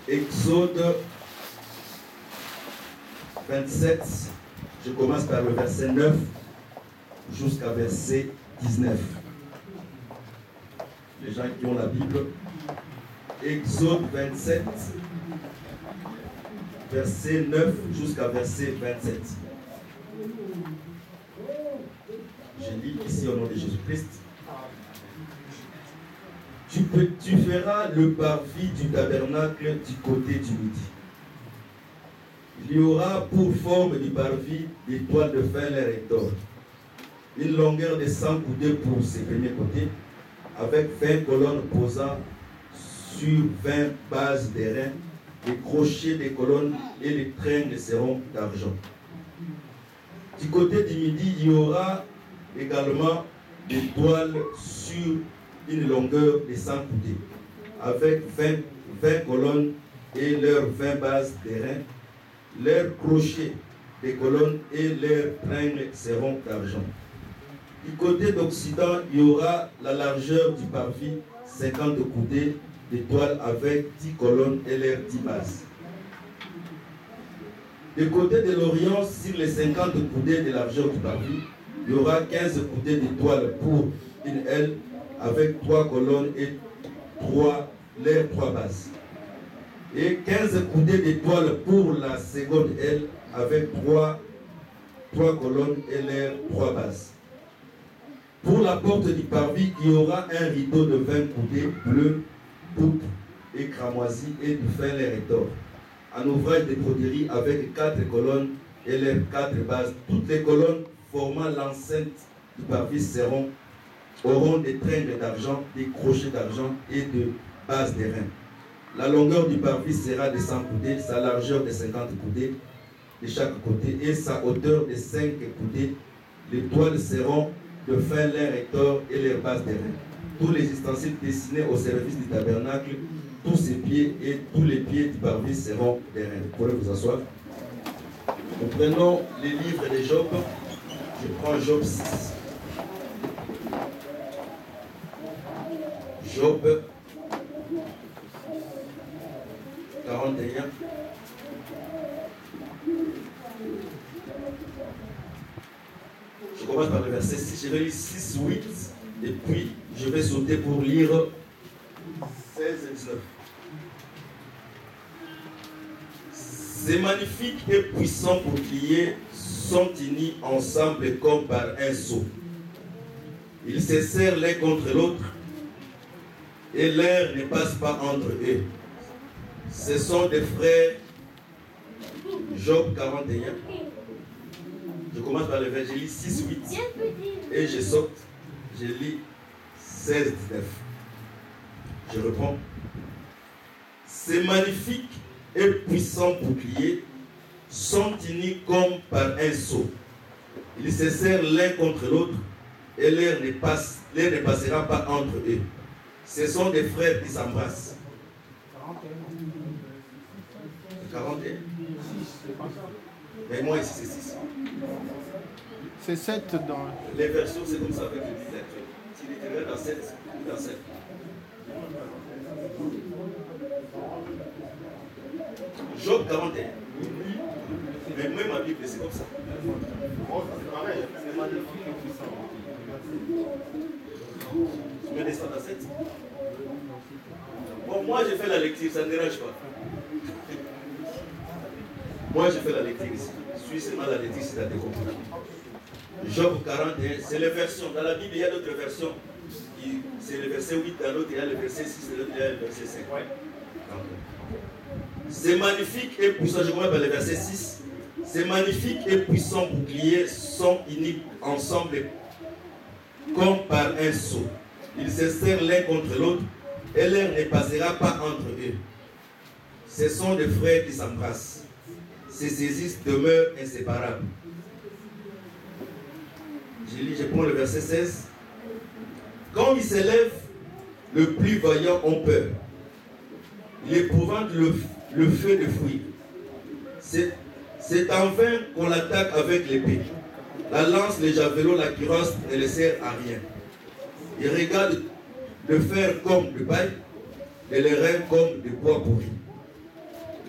Exode 27, je commence par le verset 9 jusqu'à verset 19. Les gens qui ont la Bible, Exode 27, verset 9 jusqu'à verset 27. Je lis ici au nom de Jésus-Christ. Tu feras le parvis du tabernacle du côté du midi. Il y aura pour forme du parvis des toiles de fin, l'air et d'or. Une longueur de 100 coudées pour ses premiers côtés, avec 20 colonnes posant sur 20 bases d'airain. Les crochets des colonnes et les tringles seront d'argent. Du côté du midi, il y aura également des toiles sur une longueur de 100 coudées, avec 20 colonnes et leurs 20 bases d'airain. Leurs crochets des colonnes et leurs tringles seront d'argent. Du côté d'Occident, il y aura la largeur du parvis, 50 coudées de toile avec 10 colonnes et leurs 10 bases. Du côté de l'Orient, sur les 50 coudées de largeur du parvis, il y aura 15 coudées de toile pour une aile avec 3 colonnes et leurs 3 bases. Et 15 coudées de toile pour la seconde aile avec 3 colonnes et leurs 3 bases. Pour la porte du parvis, il y aura un rideau de 20 coudées bleu, pourpre et cramoisi et du fin l'air et d'or. Un ouvrage de broderie avec 4 colonnes et leurs 4 bases. Toutes les colonnes formant l'enceinte du parvis auront des tringles d'argent, des crochets d'argent et de bases d'airain. La longueur du parvis sera de 100 coudées, sa largeur de 50 coudées de chaque côté et sa hauteur de 5 coudées. Les toiles seront de fin l'air et d'or et les bases d'airain. Tous les ustensiles destinés au service du tabernacle, tous ses pieds et tous les pieds du parvis seront d'airain. Vous pourrez vous asseoir. Nous prenons les livres de Job. Je prends Job 6. Job 41. Je commence par le verset 6. Je vais lire 6, 8. Et puis, je vais sauter pour lire 16 et 19. Ces magnifiques et puissants boucliers sont unis ensemble comme par un sceau. Ils se serrent l'un contre l'autre et l'air ne passe pas entre eux. Ce sont des frères. Job 41. Je commence par le verset 6, 8 et je saute. Je lis 16, 19. Je reprends. Ces magnifiques et puissants boucliers sont unis comme par un sceau. Ils se serrent l'un contre l'autre et l'air ne passera pas entre eux. Ce sont des frères qui s'embrassent. 41. Mais moi ici c'est 6. C'est 7 dans... Les versions c'est comme ça avec le disque. S'il était dans 7, dans 7. Job 41. Mais moi ma Bible c'est comme ça. C'est pareil, c'est magnifique et puissant. Tu me descends dans 7. Bon, moi j'ai fait la lecture, ça ne dérange pas. Moi j'ai fait la lecture ici. Suis seulement la lecture si tu as des compris. Job 41, c'est les versions. Dans la Bible, il y a d'autres versions. C'est le verset 8, dans l'autre, il y a le verset 6, dans l'autre, il y a le verset 5. C'est magnifique et puissant. Je commence par le verset 6. Ces magnifiques et puissants boucliers sont unis ensemble comme par un sceau. Ils se serrent l'un contre l'autre et l'air ne passera pas entre eux. Ce sont des frères qui s'embrassent. Se saisissent, demeurent inséparables. Je prends le verset 16. Quand ils s'élèvent, le plus vaillant ont peur. Il épouvante le feu de fuir. C'est en vain qu'on l'attaque avec l'épée. La lance, les javelots, la cuirasse ne les sert à rien. Il regarde le fer comme de paille et les reins comme de bois pourri.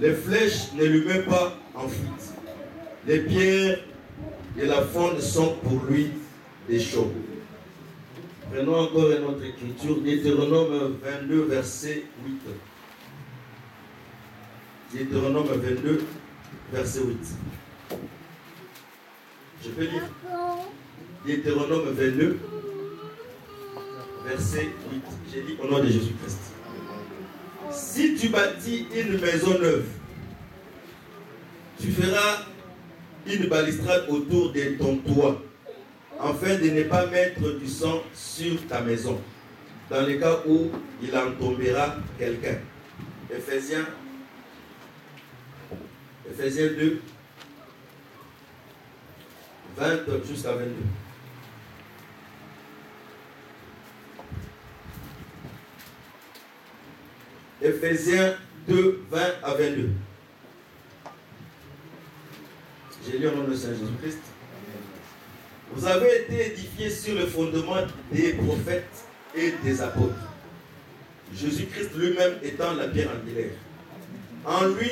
Les flèches ne lui mettent pas en fuite. Les pierres et la fonte sont pour lui des chaux. Prenons encore une autre écriture, Deutéronome 22, verset 8. Deutéronome 22, verset 8. Je peux lire. Deutéronome 22, verset 8. J'ai dit au nom de Jésus-Christ. Si tu bâtis une maison neuve, tu feras une balustrade autour de ton toit, afin de ne pas mettre du sang sur ta maison, dans le cas où il en tombera quelqu'un. Éphésiens 2, 20 jusqu'à 22. Éphésiens 2, 20 à 22. J'ai lu au nom de Saint Jésus-Christ. Vous avez été édifiés sur le fondement des prophètes et des apôtres. Jésus-Christ lui-même étant la pierre angulaire. En lui,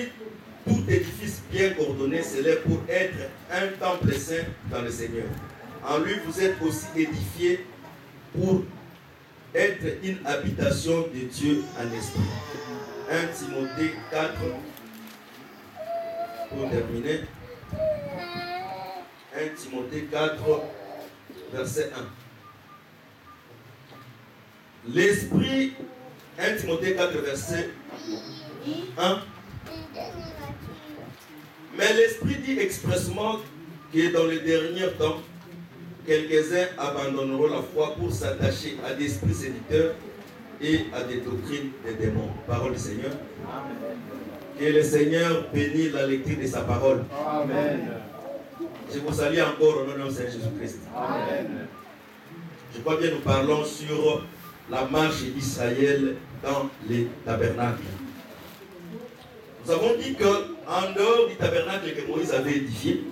tout édifice bien coordonné s'élève pour être un temple saint dans le Seigneur. En lui, vous êtes aussi édifiés pour être une habitation de Dieu en esprit. 1 Timothée 4, pour terminer. 1 Timothée 4, verset 1. L'esprit, 1 Timothée 4, verset 1. Mais l'Esprit dit expressement que dans les derniers temps, quelques-uns abandonneront la foi pour s'attacher à des esprits séducteurs et à des doctrines des démons. Parole du Seigneur. Amen. Que le Seigneur bénisse la lecture de sa parole. Amen. Je vous salue encore au nom de Saint Jésus-Christ. Amen. Je crois bien nous parlons sur la marche d'Israël dans les tabernacles. Nous avons dit qu'en dehors du tabernacle que Moïse avait édifié,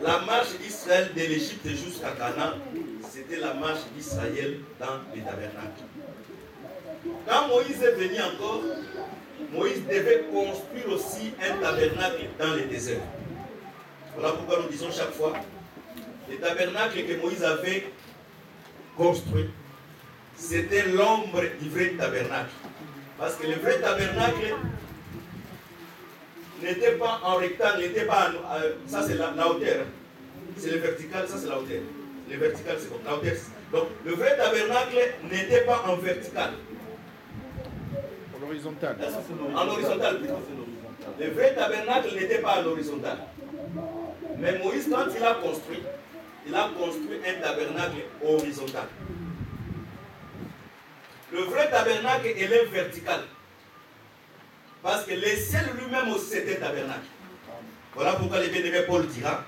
la marche d'Israël de l'Égypte jusqu'à Canaan, c'était la marche d'Israël dans les tabernacles. Quand Moïse est venu encore, Moïse devait construire aussi un tabernacle dans le désert. Voilà pourquoi nous disons chaque fois, le tabernacle que Moïse avait construit, c'était l'ombre du vrai tabernacle. Parce que le vrai tabernacle n'était pas en rectangle, n'était pas en, ça c'est la hauteur. C'est le vertical, ça c'est la hauteur. Le vertical c'est comme la hauteur. Donc le vrai tabernacle n'était pas en vertical. En horizontal. En horizontal plutôt. Le vrai tabernacle n'était pas en horizontal. Mais Moïse, quand il a construit un tabernacle horizontal. Le vrai tabernacle, il est vertical. Parce que le ciel lui-même aussi c'était tabernacle. Voilà pourquoi le bien-aimé Paul dira,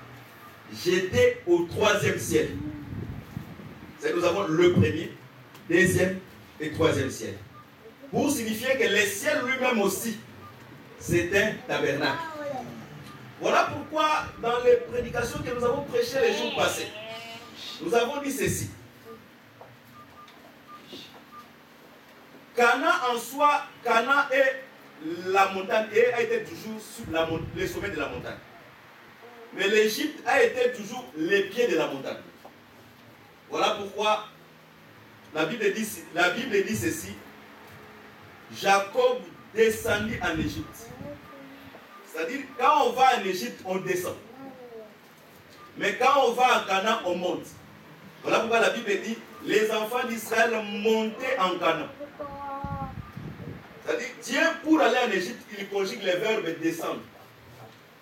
j'étais au troisième ciel. C'est nous avons le premier, deuxième et troisième ciel. Pour signifier que le ciel lui-même aussi, c'est un tabernacle. Voilà pourquoi dans les prédications que nous avons prêchées les jours passés, nous avons dit ceci. Canaan en soi, Canaan est la montagne et a été toujours sur le sommet de la montagne. Mais l'Égypte a été toujours les pieds de la montagne. Voilà pourquoi la Bible dit ceci. Jacob descendit en Égypte. C'est-à-dire, quand on va en Égypte, on descend. Mais quand on va en Canaan, on monte. Voilà pourquoi la Bible dit, les enfants d'Israël montaient en Canaan. C'est-à-dire, Dieu, pour aller en Égypte, il conjugue les verbes descendre.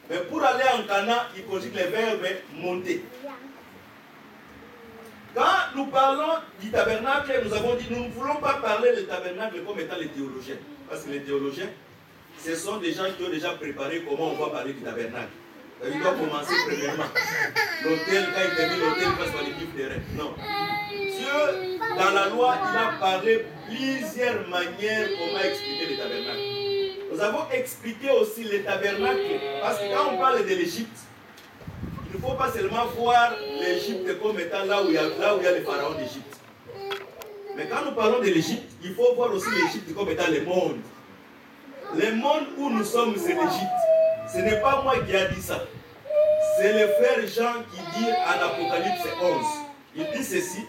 Mais pour aller en Canaan, il conjugue les verbes monter. Quand nous parlons du tabernacle, nous avons dit, nous ne voulons pas parler du tabernacle comme étant les théologiens. Parce que les théologiens, ce sont des gens qui ont déjà préparé comment on va parler du tabernacle. Il doit commencer premièrement. L'autel, quand il termine l'autel, il passe par les livres des rêves. Non. Dieu, dans la loi, il a parlé plusieurs manières comment expliquer le tabernacle. Nous avons expliqué aussi le tabernacle, parce que quand on parle de l'Égypte, il ne faut pas seulement voir l'Égypte comme étant là où il y a les pharaons d'Égypte. Mais quand nous parlons de l'Égypte, il faut voir aussi l'Égypte comme étant le monde. Le monde où nous sommes, c'est l'Égypte. Ce n'est pas moi qui ai dit ça. C'est le frère Jean qui dit en Apocalypse 11. Il dit ceci.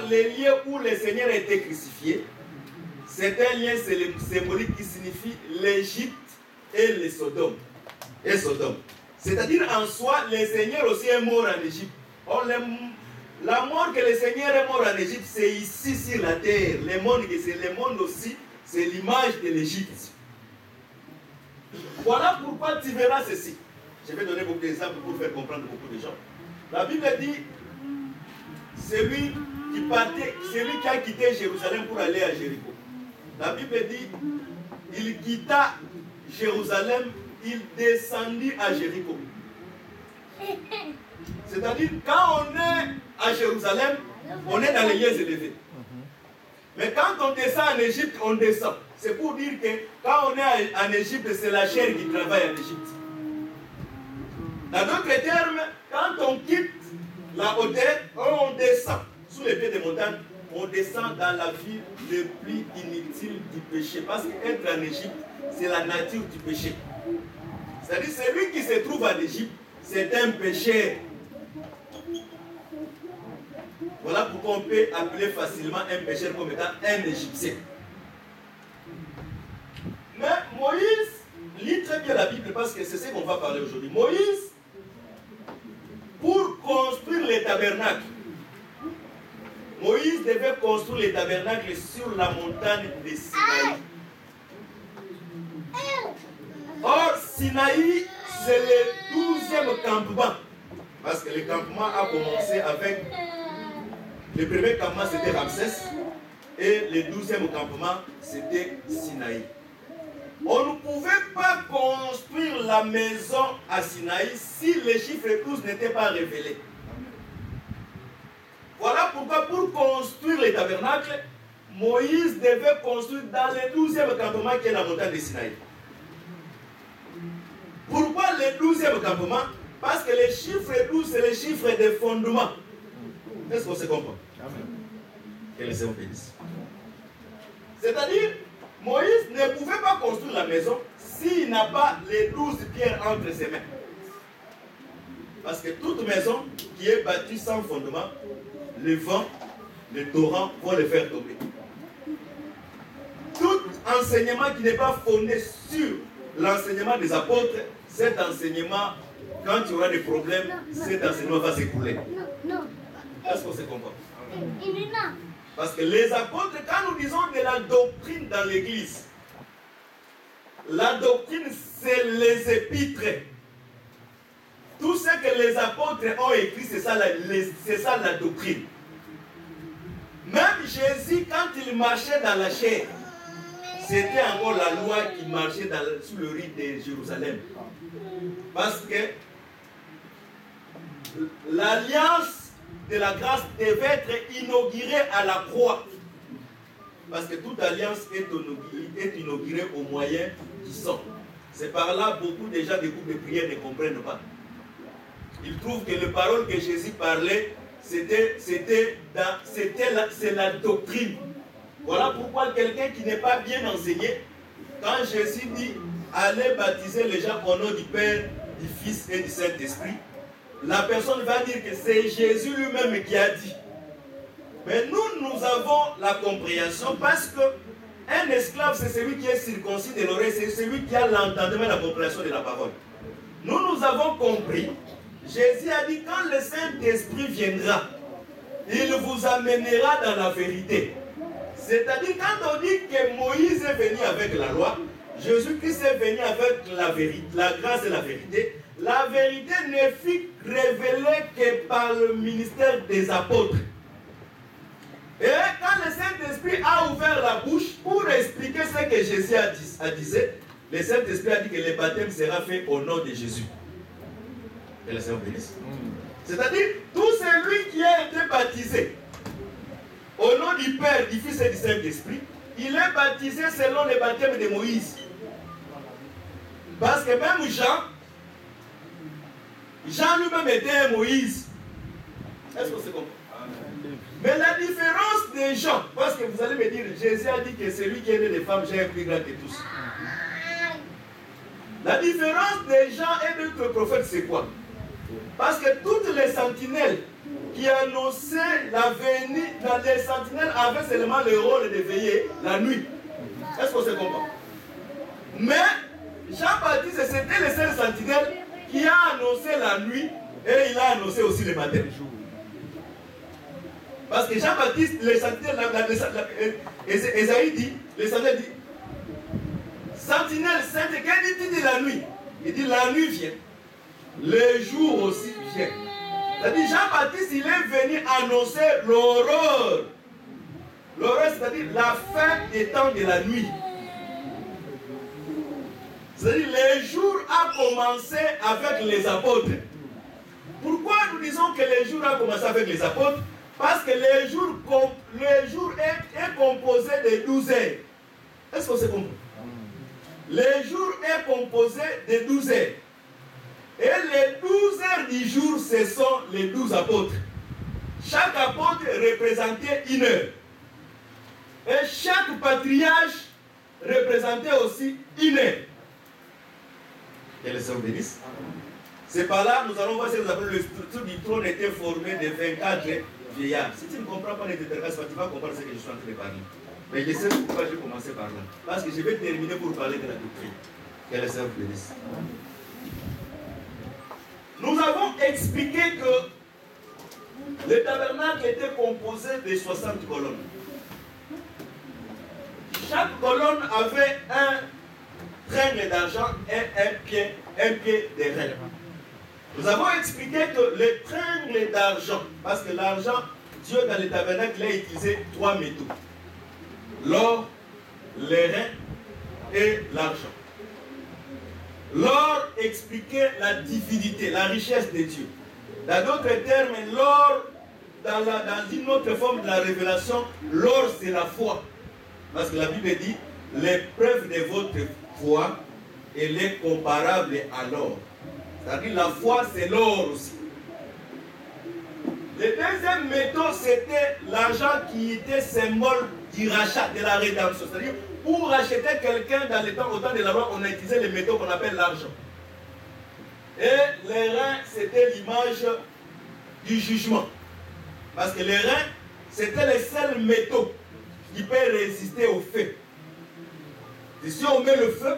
Les lieux où le Seigneur a été crucifié, c'est un lien symbolique qui signifie l'Égypte et les Sodome. C'est-à-dire en soi, le Seigneur aussi est mort en Égypte. Or, la mort que le Seigneur est mort en Égypte, c'est ici sur la terre. Le monde aussi, c'est l'image de l'Égypte. Voilà pourquoi tu verras ceci. Je vais donner beaucoup d'exemples pour faire comprendre beaucoup de gens. La Bible dit, celui qui a quitté Jérusalem pour aller à Jéricho. La Bible dit, il quitta Jérusalem, il descendit à Jéricho. C'est-à-dire, quand on est à Jérusalem, on est dans les lieux élevés. Mais quand on descend en Égypte, on descend. C'est pour dire que quand on est en Égypte, c'est la chair qui travaille en Égypte. Dans d'autres termes, quand on quitte la hauteur, on descend sous les pieds des montagnes, on descend dans la vie le plus inutile du péché. Parce qu'être en Égypte, c'est la nature du péché. C'est-à-dire, celui qui se trouve en Égypte, c'est un pécheur. Voilà pourquoi on peut appeler facilement un pécheur comme étant un Égyptien. Mais Moïse lit très bien la Bible parce que c'est ce qu'on va parler aujourd'hui. Moïse, pour construire les tabernacles, Moïse devait construire les tabernacles sur la montagne de Sinaï. Or, Sinaï, c'est le 12e campement. Parce que le campement a commencé avec... Le premier campement, c'était Ramsès. Et le 12e campement, c'était Sinaï. On ne pouvait pas construire la maison à Sinaï si les chiffres 12 n'étaient pas révélés. Voilà pourquoi, pour construire les tabernacles, Moïse devait construire dans le 12e campement qui est la montagne de Sinaï. Pourquoi le 12e campement? Parce que les chiffres 12, c'est les chiffres de fondement. Est-ce qu'on se comprend? Que les Seigneur bénisse. C'est-à-dire, Moïse ne pouvait pas construire la maison s'il n'a pas les 12 pierres entre ses mains. Parce que toute maison qui est bâtie sans fondement, le vent, le torrent vont le faire tomber. Tout enseignement qui n'est pas fondé sur l'enseignement des apôtres, cet enseignement, quand il y aura des problèmes, cet enseignement va s'écrouler. Est-ce qu'on se comprend? Parce que les apôtres, quand nous disons de la doctrine dans l'église, la doctrine, c'est les épîtres. Tout ce que les apôtres ont écrit, c'est ça la doctrine. Même Jésus, quand il marchait dans la chair, c'était encore la loi qui marchait sous le rite de Jérusalem. Parce que l'alliance de la grâce devait être inaugurée à la croix. Parce que toute alliance est inaugurée au moyen du sang. C'est par là beaucoup de gens des groupes de prière ne comprennent pas. Ils trouvent que les paroles que Jésus parlait, c'est la doctrine. Voilà pourquoi quelqu'un qui n'est pas bien enseigné, quand Jésus dit allez baptiser les gens au nom du Père, du Fils et du Saint-Esprit, la personne va dire que c'est Jésus lui-même qui a dit. Mais nous avons la compréhension parce qu'un esclave, c'est celui qui est circoncis de l'oreille, c'est celui qui a l'entendement, la compréhension de la parole. Nous avons compris. Jésus a dit, quand le Saint-Esprit viendra, il vous amènera dans la vérité. C'est-à-dire, quand on dit que Moïse est venu avec la loi, Jésus-Christ est venu avec la vérité, la grâce et la vérité. La vérité ne fut révélée que par le ministère des apôtres. Et quand le Saint-Esprit a ouvert la bouche pour expliquer ce que Jésus a dit, le Saint-Esprit a dit que le baptême sera fait au nom de Jésus. Que le Seigneur bénisse. C'est-à-dire, tout celui qui a été baptisé au nom du Père, du Fils et du Saint-Esprit, il est baptisé selon le baptême de Moïse. Parce que même Jean lui-même était un Moïse. Est-ce que c'est comprend? Mais la différence de gens, parce que vous allez me dire, Jésus a dit que celui qui est né des femmes, j'ai un plus grand que tous. La différence des gens et d'autres prophètes, c'est quoi? Parce que toutes les sentinelles qui annonçaient la venue, les sentinelles avaient seulement le rôle de veiller la nuit. Est-ce qu'on se comprend? Mais Jean-Baptiste, c'était le seul sentinelle qui a annoncé la nuit et il a annoncé aussi le matin. Parce que Jean-Baptiste, les sentinelles, Esaïe dit, les sentinelles dit, sentinelle sainte, qu'est-ce qu'il dit la nuit? Il dit la nuit vient, le jour aussi vient. C'est-à-dire Jean-Baptiste, il est venu annoncer l'horreur. L'horreur, c'est-à-dire la fin des temps de la nuit. C'est-à-dire le jour a commencé avec les apôtres. Pourquoi nous disons que le jour a commencé avec les apôtres? Parce que le jour est composé de 12 heures. Est-ce qu'on se comprend? Le jour est composé de 12 heures. Et les 12 heures du jour, ce sont les 12 apôtres. Chaque apôtre représentait une heure. Et chaque patriarche représentait aussi une heure. Que le Seigneur bénisse. C'est par là, nous allons voir ce que nous appelons le structure du trône était formé de 24 vieillards. Si tu ne comprends pas les déterminations, tu vas comprendre ce que je suis en train de parler. Mais je sais pourquoi je vais commencer par là. Parce que je vais terminer pour parler de la doctrine. Que le Seigneur bénisse. Nous avons expliqué que le tabernacle était composé de 60 colonnes. Chaque colonne avait un tringle d'argent et un pied de rein. Nous avons expliqué que le tringle d'argent, parce que l'argent, Dieu dans le tabernacle a utilisé 3 métaux. L'or, les reins et l'argent. L'or expliquait la divinité, la richesse de Dieu. Dans d'autres termes, l'or, dans une autre forme de la révélation, l'or c'est la foi. Parce que la Bible dit, l'épreuve de votre foi, elle est comparable à l'or. C'est-à-dire la foi c'est l'or aussi. Le deuxième métaux c'était l'argent qui était symbole du rachat, de la rédemption. C'est-à-dire pour racheter quelqu'un dans le temps, au temps de la loi, on a utilisé les métaux qu'on appelle l'argent. Et les reins, c'était l'image du jugement. Parce que les reins, c'était les seuls métaux qui peuvent résister au feu. Et si on met le feu,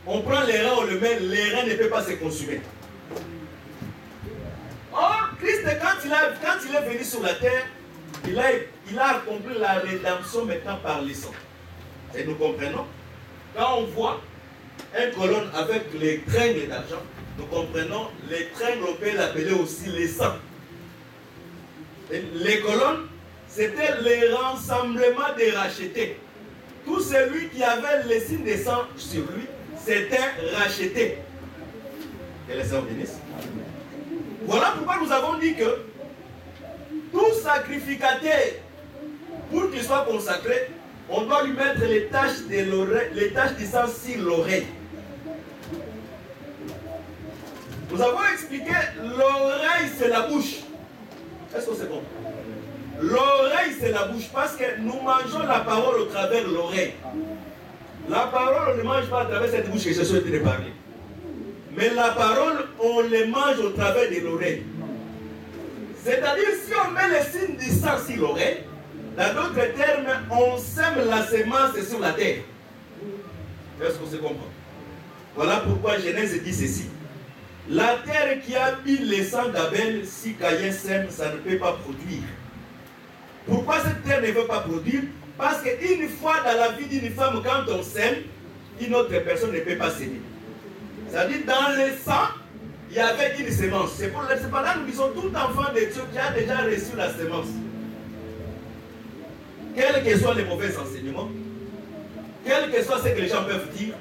on prend les reins, on le met, les reins ne peuvent pas se consumer. Or, Christ, quand il est venu sur la terre, il a accompli la rédemption maintenant par le sang. Et nous comprenons, quand on voit une colonne avec les tringles d'argent, nous comprenons, les tringles, on peut l'appeler aussi les sangs. Et les colonnes, c'était le rassemblement des rachetés. Tout celui qui avait le signe de sang sur lui, c'était racheté. Que les Seigneur bénisse. Voilà pourquoi nous avons dit que tout sacrificateur, pour qu'il soit consacré, on doit lui mettre les taches du sang sur l'oreille. Nous avons expliqué, l'oreille c'est la bouche. Est-ce que c'est bon? L'oreille c'est la bouche parce que nous mangeons la parole au travers de l'oreille. La parole on ne mange pas à travers cette bouche que je suis en train de parler. Mais la parole on les mange au travers de l'oreille. C'est-à-dire si on met le signe du sang sur l'oreille, dans d'autres termes, on sème la semence sur la terre. Est-ce qu'on se comprend? Voilà pourquoi Genèse dit ceci. La terre qui a mis le sang d'Abel, si Caïn sème, ça ne peut pas produire. Pourquoi cette terre ne veut pas produire? Parce qu'une fois dans la vie d'une femme, quand on sème, une autre personne ne peut pas s'aimer. C'est-à-dire dans le sang, il y avait une semence. C'est pour cependant nous disons tout enfant de Dieu qui a déjà reçu la semence. Quels que soient les mauvais enseignements, quel que soit ce que les gens peuvent dire,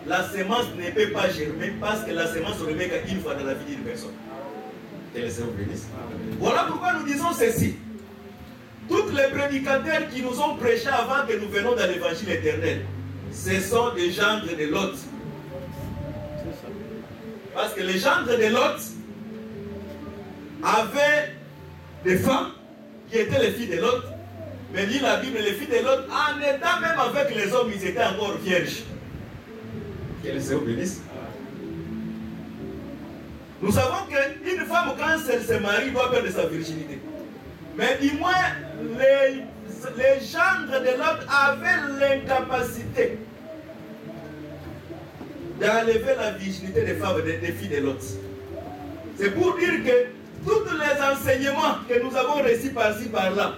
la semence ne peut pas germer parce que la semence se remet qu'une fois dans la vie d'une personne. Que le Seigneur bénisse. Voilà pourquoi nous disons ceci. Tous les prédicateurs qui nous ont prêché avant que nous venions dans l'évangile éternel, ce sont des gendres de Lot. Parce que les gendres de Lot avaient des femmes qui étaient les filles de Lot. Mais lit la Bible, les filles de Lot, en étant même avec les hommes, ils étaient encore vierges. Que le Seigneur bénisse. Nous savons qu'une femme, quand elle se marie, doit perdre sa virginité. Mais du moins, les gendres de Lot avaient l'incapacité d'enlever la virginité des femmes, des filles de Lot. C'est pour dire que tous les enseignements que nous avons reçus par-ci, par-là,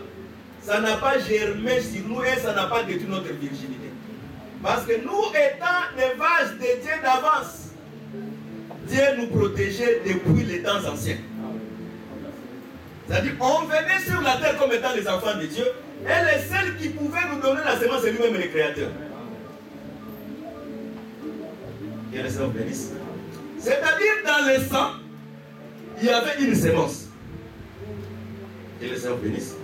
ça n'a pas germé sur nous et ça n'a pas détruit notre virginité. Parce que nous étant des vaches de Dieu d'avance, Dieu nous protégeait depuis les temps anciens. C'est-à-dire qu'on venait sur la terre comme étant les enfants de Dieu et les seuls qui pouvaient nous donner la semence, c'est lui-même le Créateur. Que le Seigneur bénisse. C'est-à-dire dans le sang, il y avait une semence. Que le Seigneur bénisse.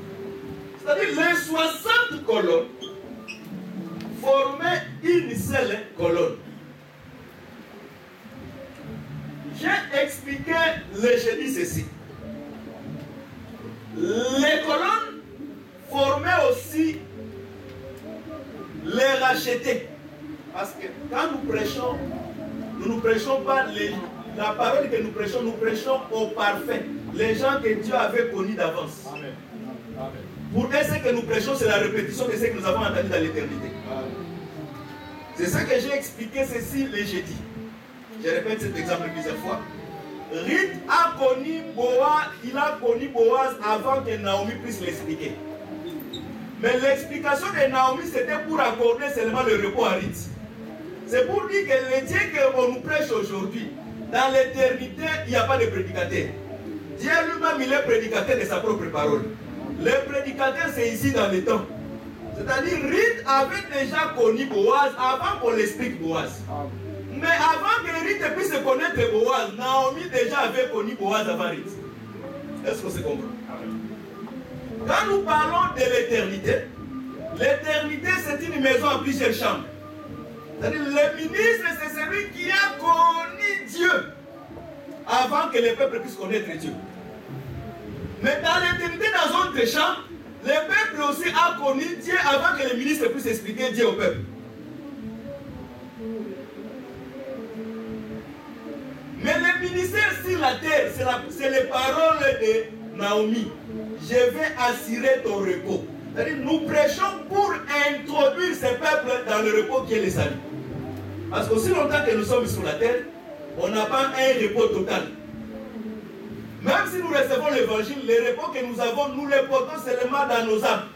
C'est-à-dire les 60 colonnes formaient une seule colonne. J'ai expliqué le jeudi ceci. Les colonnes formaient aussi les rachetés. Parce que quand nous prêchons, nous ne prêchons pas la parole que nous prêchons au parfait. Les gens que Dieu avait connus d'avance. Pour eux, ce que nous prêchons, c'est la répétition de ce que nous avons entendu dans l'éternité. C'est ça que j'ai expliqué ceci le jeudi. Je répète cet exemple plusieurs fois. Ruth a connu Boaz, il a connu Boaz avant que Naomi puisse l'expliquer. Mais l'explication de Naomi, c'était pour accorder seulement le repos à Ruth. C'est pour dire que le Dieu qu'on nous prêche aujourd'hui, dans l'éternité, il n'y a pas de prédicateur. Dieu lui-même, il est prédicateur de sa propre parole. Le prédicateur, c'est ici dans le temps. C'est-à-dire, Ruth avait déjà connu Boaz avant qu'on l'explique Boaz. Mais avant que Ruth puisse connaître Boaz, Naomi déjà avait connu Boaz avant Ruth. Est-ce que c'est compris? Quand nous parlons de l'éternité, l'éternité c'est une maison à plusieurs chambres. C'est-à-dire le ministre c'est celui qui a connu Dieu avant que le peuple puisse connaître Dieu. Mais dans l'éternité, dans une autre chambre, le peuple aussi a connu Dieu avant que le ministre puisse expliquer Dieu au peuple. Mais le ministère sur la terre, c'est les paroles de Naomi. Je vais assurer ton repos. C'est-à-dire, nous prêchons pour introduire ce peuple dans le repos qui est le salut. Parce qu'aussi longtemps que nous sommes sur la terre, on n'a pas un repos total. Même si nous recevons l'évangile, le repos que nous avons, nous le portons seulement dans nos âmes.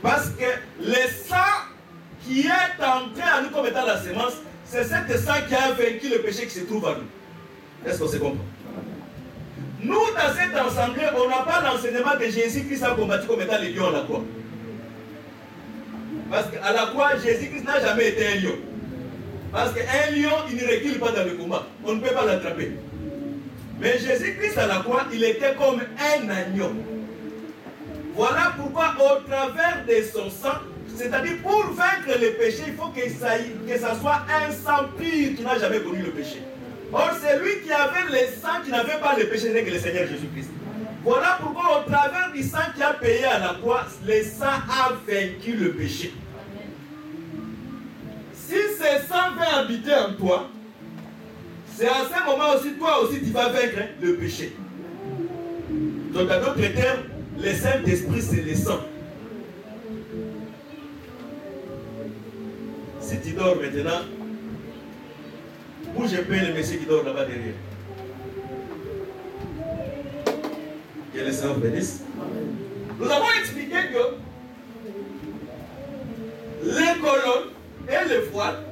Parce que le sang qui est entré à nous comme étant la semence, c'est cet sang qui a vaincu le péché qui se trouve à nous. Est-ce qu'on se comprend? Nous, dans cette assemblée, on n'a pas l'enseignement que Jésus-Christ a combattu comme étant les lions à la croix. Parce qu'à la croix, Jésus-Christ n'a jamais été un lion. Parce qu'un lion, il ne recule pas dans le combat. On ne peut pas l'attraper. Mais Jésus-Christ à la croix, il était comme un agneau. Voilà pourquoi au travers de son sang, c'est-à-dire pour vaincre le péché, il faut que ça soit un sang pur qui n'a jamais connu le péché. Or, c'est lui qui avait le sang qui n'avait pas le péché, c'est que le Seigneur Jésus-Christ. Voilà pourquoi au travers du sang qui a payé à la croix, le sang a vaincu le péché. Si ce sang veut habiter en toi, c'est à ce moment aussi, toi aussi, tu vas vaincre le péché. Donc, dans d'autres termes, le Saint-Esprit, c'est le sang. Si tu dors maintenant, bouge un peu le monsieur qui dort là-bas derrière. Que le Seigneur bénisse. Nous avons expliqué que les colonnes et les voiles,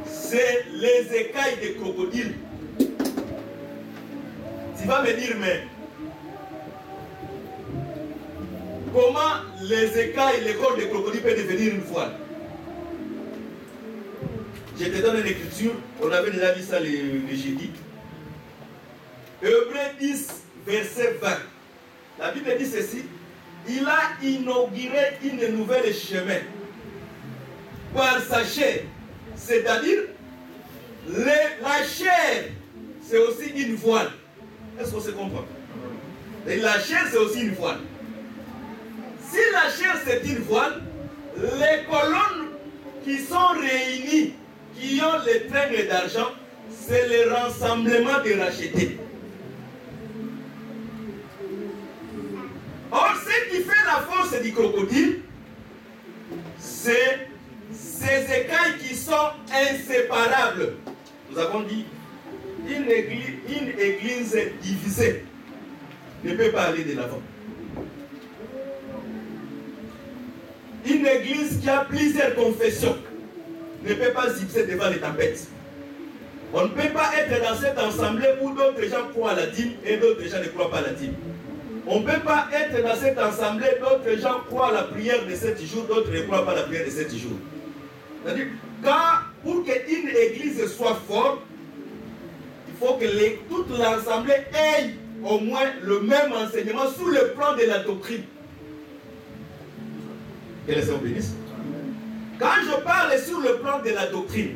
c'est les écailles de crocodile. Tu vas me dire, mais comment les écailles, les corps de crocodile peuvent devenir une voile? Je te donne une écriture, on avait déjà dit ça le jeudi. Hébreux 10, verset 20. La Bible dit ceci: il a inauguré une nouvelle chemin par sa chair. C'est-à-dire, la chair, c'est aussi une voile. Est-ce qu'on se comprend? Et la chair, c'est aussi une voile. c'est une voile, les colonnes qui sont réunies, qui ont les tringles d'argent, c'est le rassemblement des rachetés. Or, ce qui fait la force du crocodile, c'est ces écailles qui sont inséparables. Nous avons dit, une église divisée ne peut pas aller de l'avant. Une église qui a plusieurs confessions ne peut pas zipser devant les tempêtes. On ne peut pas être dans cette assemblée où d'autres gens croient à la dîme et d'autres gens ne croient pas à la dîme. On ne peut pas être dans cette assemblée, d'autres gens croient à la prière de 7 jours, d'autres ne croient pas à la prière de 7 jours. C'est-à-dire, pour qu'une église soit forte, il faut que toute l'assemblée ait au moins le même enseignement sous le plan de la doctrine. Que les Seigneur bénisse. Quand je parle sur le plan de la doctrine,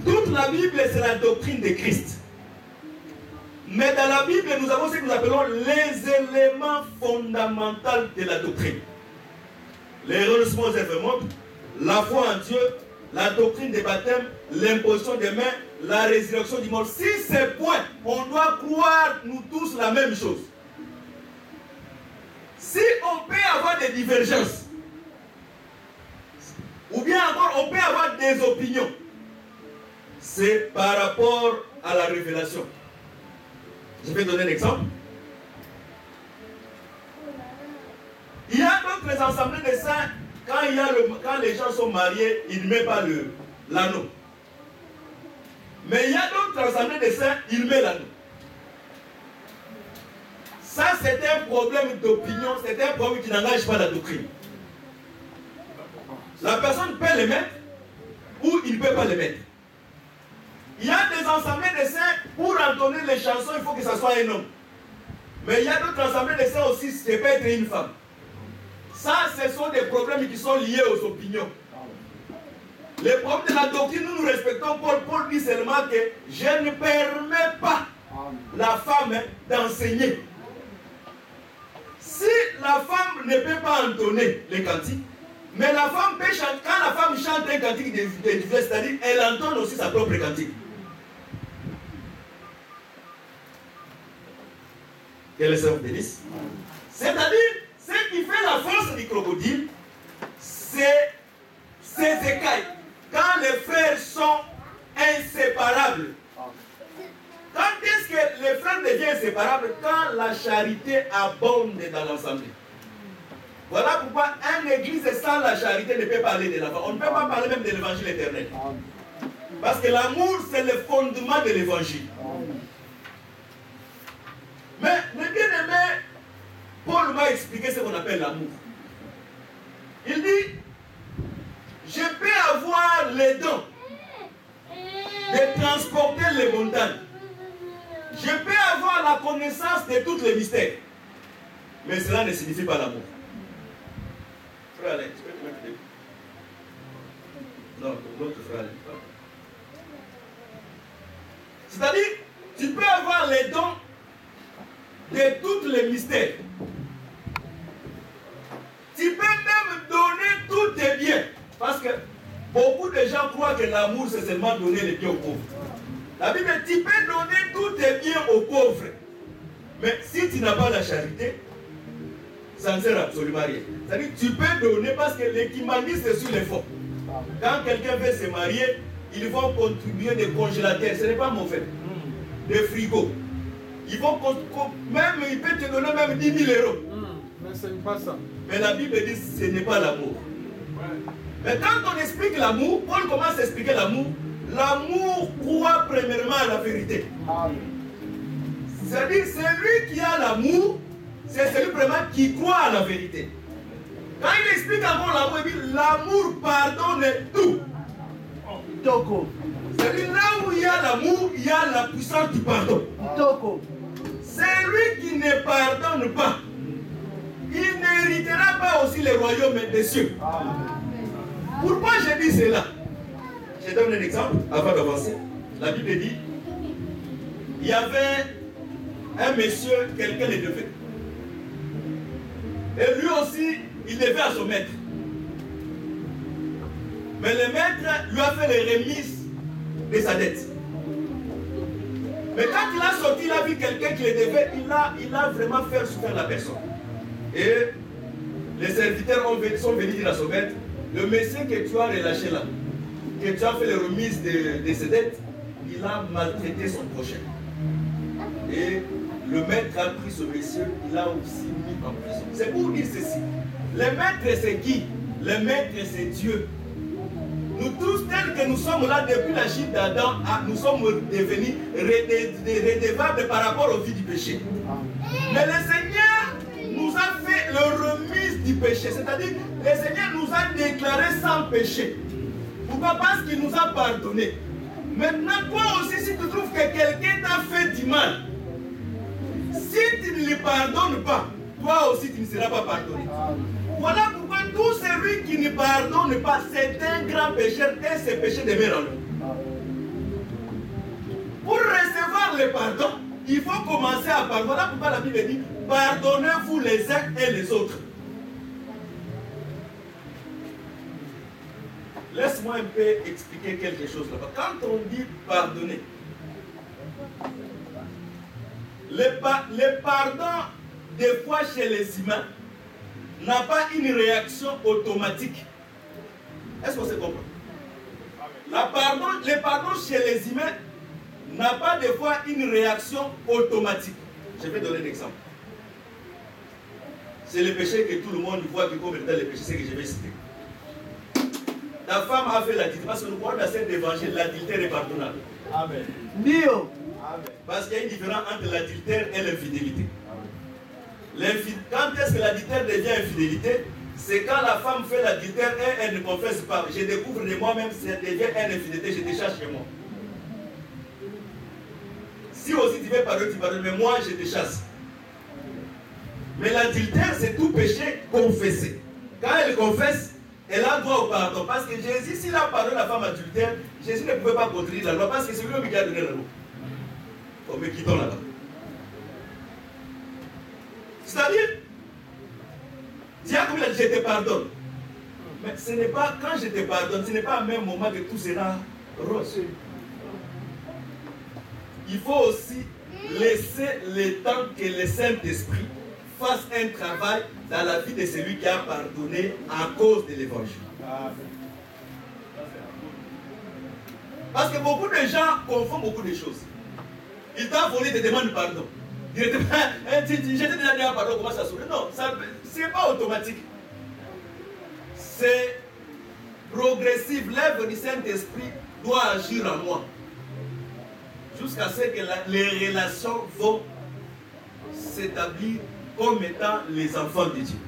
toute la Bible, c'est la doctrine de Christ. Mais dans la Bible, nous avons ce que nous appelons les éléments fondamentaux de la doctrine. Les renaissements aux œuvres mortes, la foi en Dieu, la doctrine des baptêmes, l'imposition des mains, la résurrection du mort. Si ces points, on doit croire nous tous la même chose. Si on peut avoir des divergences, ou bien encore on peut avoir des opinions, c'est par rapport à la révélation. Je vais donner un exemple. Il y a d'autres assemblées de saints, quand les gens sont mariés, ils ne mettent pas l'anneau. Mais il y a d'autres assemblées de saints, ils mettent l'anneau. Ça, c'est un problème d'opinion, c'est un problème qui n'engage pas la doctrine. La personne peut le mettre ou il ne peut pas le mettre. Il y a des assemblées de saints, pour entonner les chansons, il faut que ce soit un homme. Mais il y a d'autres assemblées de saints aussi, ça peut être une femme. Ça, ce sont des problèmes qui sont liés aux opinions. Les problèmes de la doctrine, nous respectons Paul. Paul dit seulement que je ne permets pas la femme d'enseigner. Si la femme ne peut pas entonner les cantiques, mais la femme peut chanter, quand la femme chante un cantique de c'est-à-dire elle entonne aussi sa propre cantique. Que le Seigneur bénisse. C'est-à-dire, ce qui fait la force du crocodile, c'est ces écailles. Quand les frères sont inséparables. Quand est-ce que les frères deviennent inséparables? Quand la charité abonde dans l'assemblée. Voilà pourquoi une église sans la charité ne peut pas aller de l'avant. On ne peut pas parler même de l'évangile éternel. Parce que l'amour, c'est le fondement de l'évangile. Mais le bien-aimé, Paul m'a expliqué ce qu'on appelle l'amour. Il dit, je peux avoir les dons de transporter les montagnes. Je peux avoir la connaissance de tous les mystères. Mais cela ne signifie pas l'amour. Frère Alain, tu peux te mettre debout? Non, l'autre frère Alain. C'est-à-dire, tu peux avoir les dons de tous les mystères. Tu peux même donner tous tes biens. Parce que beaucoup de gens croient que l'amour, c'est seulement donner les biens aux pauvres. La Bible dit, tu peux donner tous tes biens aux pauvres. Mais si tu n'as pas la charité, ça ne sert absolument à rien. C'est-à-dire tu peux donner parce que l'équimandie, c'est sur les fonds. Quand quelqu'un veut se marier, ils vont contribuer des congélateurs. Ce n'est pas mauvais. Des frigos. Ils vont même, il peut te donner même 10 000 euros. Mais ce n'est pas ça. Mais la Bible dit ce n'est pas l'amour. Mais quand on explique l'amour, Paul commence à expliquer l'amour. L'amour croit premièrement à la vérité. C'est-à-dire celui qui a l'amour, c'est celui vraiment qui croit à la vérité. Quand il explique encore l'amour, il dit l'amour pardonne tout. C'est-à-dire là où il y a l'amour, il y a la puissance du pardon. Celui qui ne pardonne pas, il n'héritera pas aussi le royaume des cieux. Pourquoi je dis cela? Je donne un exemple avant d'avancer. La Bible dit, il y avait un monsieur, quelqu'un le devait. Et lui aussi, il devait à son maître. Mais le maître lui a fait les remises de sa dette. Mais quand il a sorti, il a vu quelqu'un qui le devait, il a vraiment fait souffrir la personne. Et les serviteurs sont venus dire à son maître, le monsieur que tu as relâché là, que tu as fait les remises de ses dettes, il a maltraité son prochain. Et le maître a pris ce monsieur, il l'a aussi mis en prison. C'est pour dire ceci. Le maître c'est qui? Le maître c'est Dieu. Nous tous, tels que nous sommes là depuis la chute d'Adam, nous sommes devenus redevables par rapport au vie du péché. Mais le Seigneur nous a fait le remise du péché. C'est-à-dire, le Seigneur nous a déclaré sans péché. Pourquoi? Parce qu'il nous a pardonné. Maintenant, toi aussi, si tu trouves que quelqu'un t'a fait du mal, si tu ne lui pardonnes pas, toi aussi tu ne seras pas pardonné. Voilà pourquoi tout celui qui ne pardonne pas, c'est un grand pécheur et ce péché demeure en lui. Pour recevoir le pardon, il faut commencer à pardonner. Voilà pourquoi la Bible dit, pardonnez-vous les uns et les autres. Laisse-moi un peu expliquer quelque chose là-bas. Quand on dit pardonner, le pardon, des fois chez les humains, n'a pas une réaction automatique. Est-ce qu'on se comprend? Le pardon chez les humains n'a pas des fois une réaction automatique. Je vais donner un exemple. C'est le péché que tout le monde voit que comme étant le péché, c'est que je vais citer. Ta femme a fait l'adultère, parce que nous croyons dans cet évangile, l'adultère est pardonnable. Amen. Dio. Parce qu'il y a une différence entre l'adultère et l'infidélité. Quand est-ce que l'adultère devient infidélité? C'est quand la femme fait l'adultère et elle ne confesse pas. Je découvre de moi-même, ça devient une infidélité, je te chasse chez moi. Si aussi tu veux pardonner, tu pardonnes, mais moi je te chasse. Mais l'adultère, c'est tout péché confessé. Quand elle confesse, elle a droit au pardon. Parce que Jésus, s'il a pardonné la femme adultère, Jésus ne pouvait pas contredire la loi parce que c'est lui qui a donné la loi. Oh, mais quittons là-bas. C'est-à-dire, Dieu a comme il a dit, je te pardonne. Mais ce n'est pas, quand je te pardonne, ce n'est pas au même moment que tout sera rose. Il faut aussi laisser le temps que le Saint-Esprit fasse un travail dans la vie de celui qui a pardonné à cause de l'évangile. Parce que beaucoup de gens confondent beaucoup de choses. Il t'a volé, te demande pardon. Je t'ai déjà dit pardon, comment ça s'ouvre? Non, ce n'est pas automatique. C'est progressif. L'œuvre du Saint-Esprit doit agir en moi. Jusqu'à ce que les relations vont s'établir comme étant les enfants de Dieu.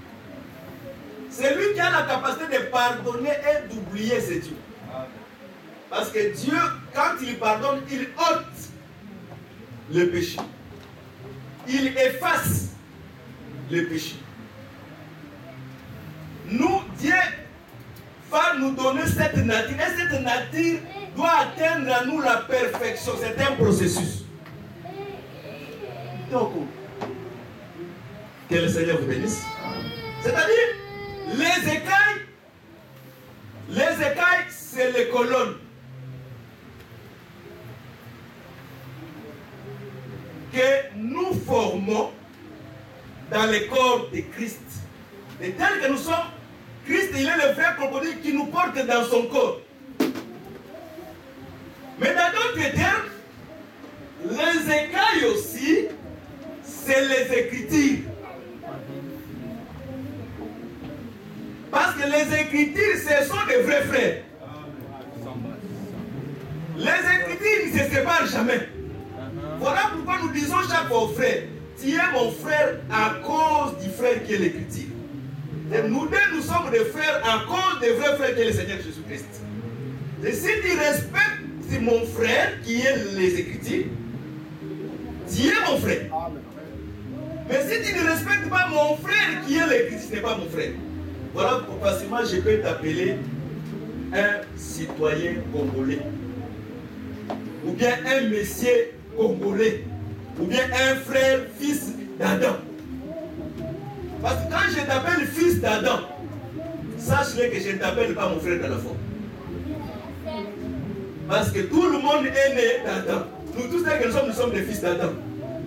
C'est lui qui a la capacité de pardonner et d'oublier, c'est Dieu. Parce que Dieu, quand il pardonne, il ôte le péché. Il efface le péché. Nous, Dieu va nous donner cette nature. Et cette nature doit atteindre à nous la perfection. C'est un processus. Donc, que le Seigneur vous bénisse. C'est-à-dire, les écailles, c'est les colonnes. Que nous formons dans le corps de Christ. Et tel que nous sommes, Christ, il est le vrai crocodile qui nous porte dans son corps. Mais dans d'autres termes, les écailles aussi, c'est les Écritures. Parce que les Écritures, ce sont des vrais frères. Les Écritures ne se séparent jamais. Voilà pourquoi nous disons chaque fois aux frères, tu es mon frère à cause du frère qui est l'Écriture. Et nous deux, nous sommes des frères à cause des vrais frères qui est le Seigneur Jésus-Christ. Et si tu respectes mon frère qui est les Écritures, tu es mon frère. Mais si tu ne respectes pas mon frère qui est l'Écriture, ce n'est pas mon frère. Voilà pourquoi facilement je peux t'appeler un citoyen congolais. Ou bien un monsieur congolais. Ou bien un frère, fils d'Adam. Parce que quand je t'appelle fils d'Adam, sache-le que je ne t'appelle pas mon frère dans la foi. Parce que tout le monde est né d'Adam. Nous tous nous sommes des fils d'Adam.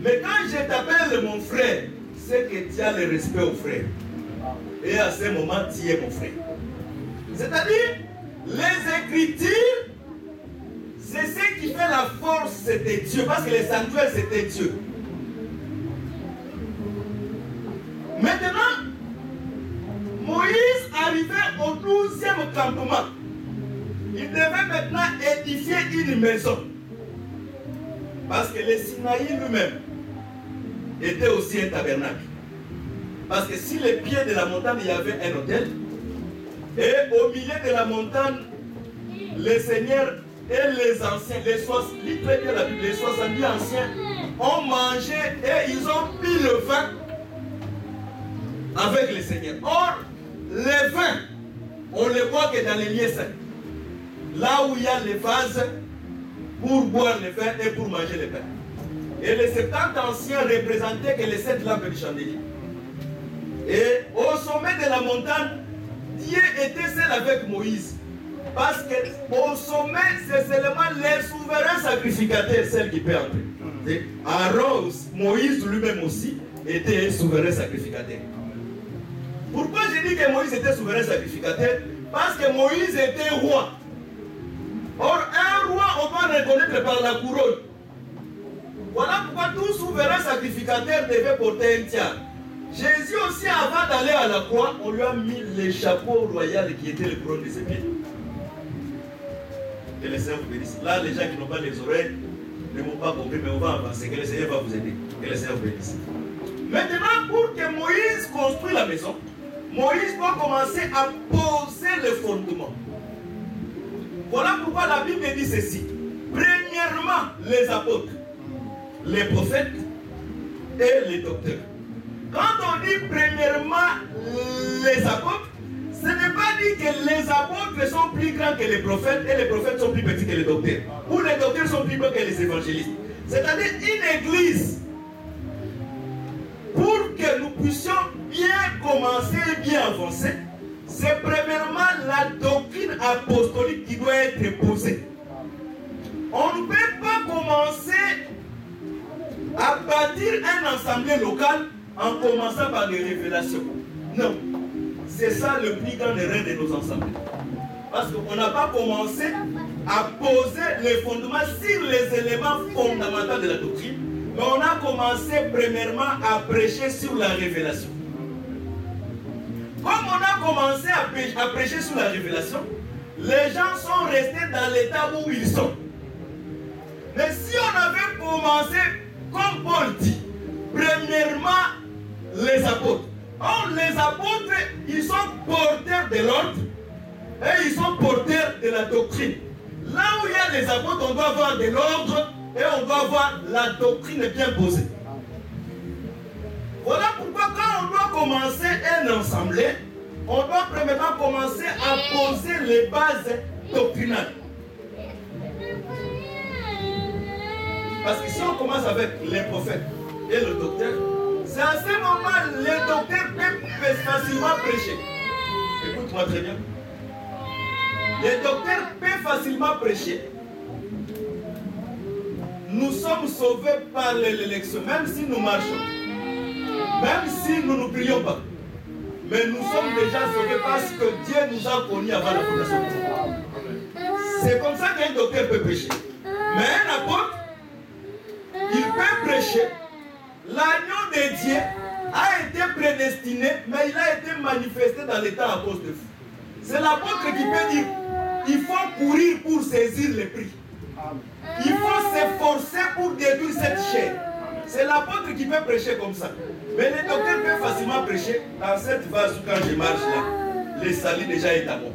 Mais quand je t'appelle mon frère, c'est que tu as le respect au frère. Et à ce moment, tu es mon frère. C'est-à-dire, les Écritures, c'est ce qui fait la force, c'était Dieu. Parce que les sanctuaires, c'était Dieu. Maintenant, Moïse arrivait au 12e campement. Il devait maintenant édifier une maison. Parce que le Sinaï lui-même était aussi un tabernacle. Parce que sur les pieds de la montagne, il y avait un autel. Et au milieu de la montagne, le Seigneur et les anciens, les 70 anciens, ont mangé et ils ont pris le vin avec le Seigneur. Or, le vin, on le voit que dans les lieux saints. Là où il y a les vases pour boire le vin et pour manger le pain. Et les 70 anciens représentaient que les 7 lampes du chandelier. Et au sommet de la montagne, Dieu était seul avec Moïse. Parce qu'au sommet, c'est seulement les souverains sacrificateurs, celles qui peuvent entrer. Aaron, Moïse lui-même aussi, était un souverain sacrificateur. Pourquoi je dis que Moïse était souverain sacrificateur? Parce que Moïse était roi. Or, un roi, on va reconnaître par la couronne. Voilà pourquoi tout souverain sacrificateur devait porter un tiare. Jésus aussi, avant d'aller à la croix, on lui a mis le chapeau royal qui était le couronne de ses pieds. Que le Seigneur vous bénisse. Là, les gens qui n'ont pas les oreilles ne m'ont pas compris, mais on va avancer. Que le Seigneur va vous aider. Que le Seigneur vous bénisse. Maintenant, pour que Moïse construise la maison, Moïse doit commencer à poser le fondement. Voilà pourquoi la Bible dit ceci. Premièrement, les apôtres, les prophètes et les docteurs. Quand on dit premièrement les apôtres, ce n'est pas dit que les apôtres sont plus grands que les prophètes et les prophètes sont plus petits que les docteurs. Ou les docteurs sont plus grands que les évangélistes. C'est-à-dire une église, pour que nous puissions bien commencer et bien avancer, c'est premièrement la doctrine apostolique qui doit être posée. On ne peut pas commencer à bâtir un assemblée local en commençant par des révélations. Non. C'est ça le plus grand erreur de nos assemblées. Parce qu'on n'a pas commencé à poser les fondements sur les éléments fondamentaux de la doctrine, mais on a commencé premièrement à prêcher sur la révélation. Comme on a commencé à prêcher sur la révélation, les gens sont restés dans l'état où ils sont. Mais si on avait commencé, comme Paul dit, premièrement les apôtres. Or, les apôtres, ils sont porteurs de l'ordre et ils sont porteurs de la doctrine. Là où il y a les apôtres, on doit avoir de l'ordre et on doit avoir la doctrine bien posée. Voilà pourquoi quand on doit commencer un assemblée, on doit premièrement commencer à poser les bases doctrinales. Parce que si on commence avec les prophètes et le docteur, c'est à ce moment les docteurs peuvent facilement prêcher. Écoute-moi très bien. Les docteurs peuvent facilement prêcher. Nous sommes sauvés par l'élection, même si nous marchons. Même si nous ne prions pas. Mais nous sommes déjà sauvés parce que Dieu nous a connus avant la fondation du monde. C'est comme ça qu'un docteur peut prêcher. Mais un apôtre, il peut prêcher. L'agneau de Dieu a été prédestiné, mais il a été manifesté dans le temps à cause de vous. C'est l'apôtre qui peut dire, il faut courir pour saisir les prix. Il faut s'efforcer pour détruire cette chair. C'est l'apôtre qui peut prêcher comme ça. Mais les docteurs peuvent facilement prêcher. Dans cette vase où quand je marche là, le sali déjà est à moi.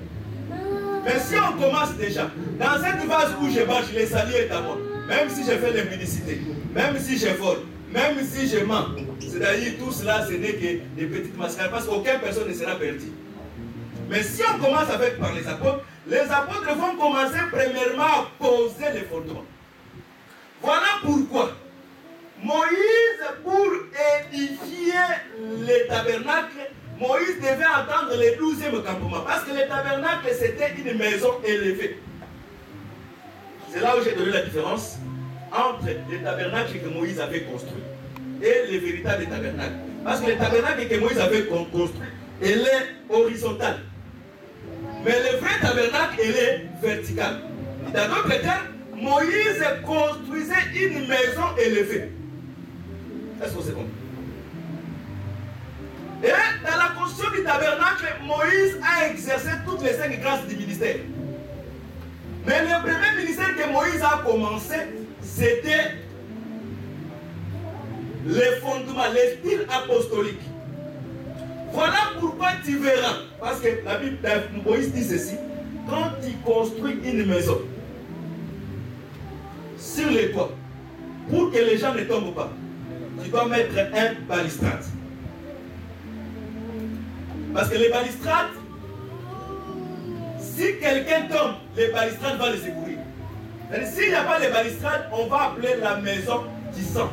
Mais si on commence déjà, dans cette vase où je marche, le sali est à moi. Même si je fais l'impudicité, même si je vole, même si je mens, c'est-à-dire tout cela, ce n'est que des petites mascarades, parce qu'aucune personne ne sera perdue. Mais si on commence avec par les apôtres vont commencer premièrement à poser les fondements. Voilà pourquoi Moïse, pour édifier les tabernacles, Moïse devait attendre le 12e campement. Parce que le tabernacle, c'était une maison élevée. C'est là où j'ai donné la différence entre les tabernacles que Moïse avait construits et les véritables tabernacles. Parce que le tabernacle que Moïse avait construit, il est horizontal. Mais le vrai tabernacle, il est vertical. Dans d'autres termes, Moïse construisait une maison élevée. Est-ce que c'est compris? Et dans la construction du tabernacle, Moïse a exercé toutes les 5 grâces du ministère. Mais le premier ministère que Moïse a commencé, c'était les fondements, les styles apostoliques. Voilà pourquoi tu verras, parce que la Bible, Moïse dit ceci, quand tu construis une maison sur les toits, pour que les gens ne tombent pas, tu dois mettre un balustrade. Parce que les balustrades, si quelqu'un tombe, les balustrades vont le secourir. S'il n'y a pas les balustrades, on va appeler la maison du sang.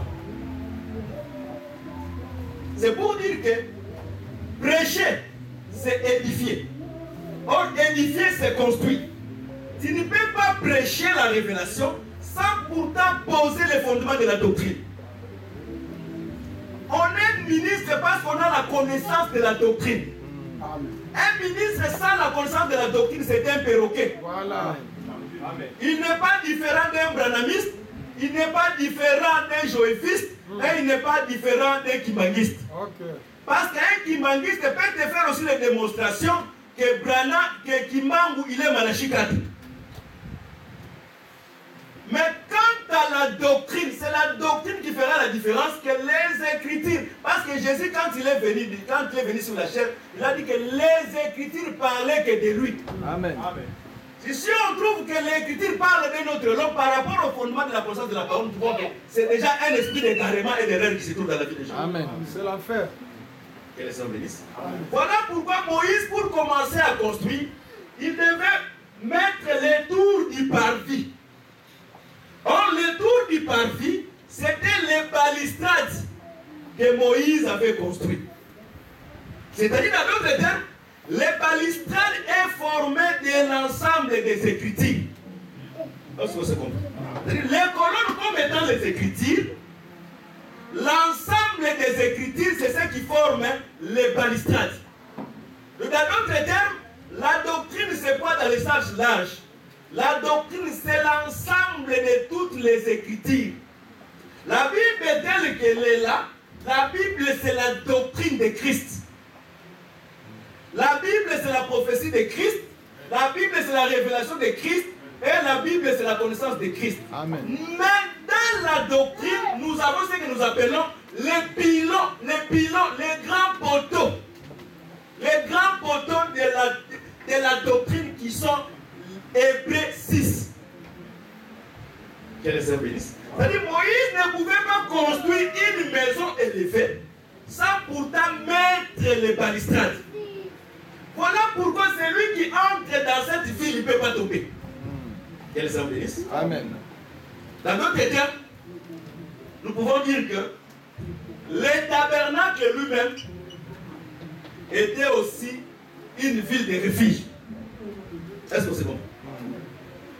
C'est pour dire que prêcher, c'est édifier. Or, édifier, c'est construire. Tu ne peux pas prêcher la révélation sans pourtant poser les fondements de la doctrine. On est ministre parce qu'on a la connaissance de la doctrine. Un ministre sans la connaissance de la doctrine, c'est un perroquet. Voilà. Il n'est pas différent d'un branamiste, il n'est pas différent d'un joéfiste, et il n'est pas différent d'un kimangiste. Parce qu'un kimangiste peut te faire aussi les démonstrations que Brana, que Kimangu, il est Malachikati. Mais quant à la doctrine, c'est la doctrine qui fera la différence que les Écritures. Parce que Jésus, quand il est venu sur la chair, il a dit que les Écritures parlaient que de lui. Amen. Si on trouve que l'Écriture parle de notre langue par rapport au fondement de la connaissance de la parole, tu vois que c'est déjà un esprit d'égarement et d'erreur qui se trouve dans la vie des gens. Amen. C'est l'enfer. Que les hommes bénissent. Voilà pourquoi Moïse, pour commencer à construire, il devait mettre les tours du parvis. Or, les tours du parvis, c'était les balustrades que Moïse avait construites. C'est-à-dire, dans d'autres termes, les balustrades est formé de l'ensemble des Écritures. Est-ce que c'est compris? Les colonnes comme étant les Écritures, l'ensemble des Écritures, c'est ce qui forme les balustrades. Dans d'autres termes, la doctrine, c'est quoi dans les sages larges? La doctrine, c'est l'ensemble de toutes les Écritures. La Bible telle qu'elle est là, la Bible, c'est la doctrine de Christ. La Bible, c'est la prophétie de Christ. La Bible, c'est la révélation de Christ. Et la Bible, c'est la connaissance de Christ. Amen. Mais dans la doctrine, nous avons ce que nous appelons les pylons, les grands poteaux. Les grands poteaux de la doctrine qui sont Hébreux 6. Que les Seigneur bénisse. C'est-à-dire, Moïse ne pouvait pas construire une maison élevée sans pourtant mettre les balustrades. Voilà pourquoi celui qui entre dans cette ville, il ne peut pas tomber. Que les Seigneur bénisse. Amen. Dans d'autres termes, nous pouvons dire que le tabernacle lui-même était aussi une ville de refuge. Est-ce que c'est bon?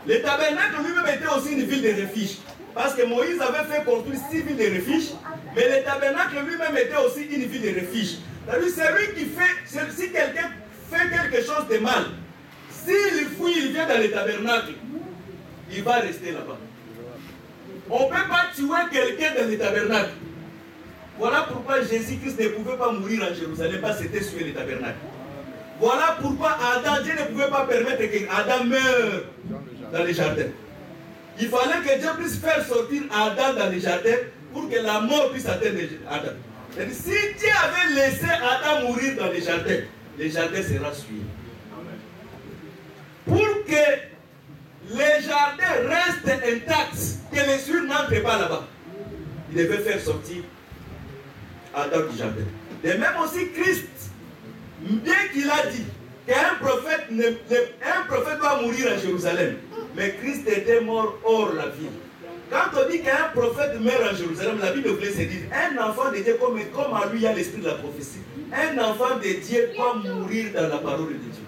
Le tabernacle lui-même était aussi une ville de refuge. Parce que Moïse avait fait construire 6 villes de refuge, mais le tabernacle lui-même était aussi une ville de refuge. C'est lui qui fait, si quelqu'un fait quelque chose de mal, s'il fuit, il vient dans le tabernacle, il va rester là-bas. On ne peut pas tuer quelqu'un dans le tabernacle. Voilà pourquoi Jésus-Christ ne pouvait pas mourir en Jérusalem, parce que c'était sur le tabernacle. Voilà pourquoi Adam, Dieu ne pouvait pas permettre qu'Adam meure dans le jardin. Il fallait que Dieu puisse faire sortir Adam dans le jardin pour que la mort puisse atteindre Adam. Si Dieu avait laissé Adam mourir dans le jardin sera suivi. Pour que les jardins restent intacts, que les suies n'entrent pas là-bas, il devait faire sortir Adam du jardin. De même aussi Christ, bien qu'il a dit qu'un prophète doit mourir à Jérusalem, mais Christ était mort hors la ville. Quand on dit qu'un prophète meurt en Jérusalem, la Bible voulait se dire, un enfant de Dieu, comme en lui il y a l'esprit de la prophétie, un enfant de Dieu doit mourir dans la parole de Dieu.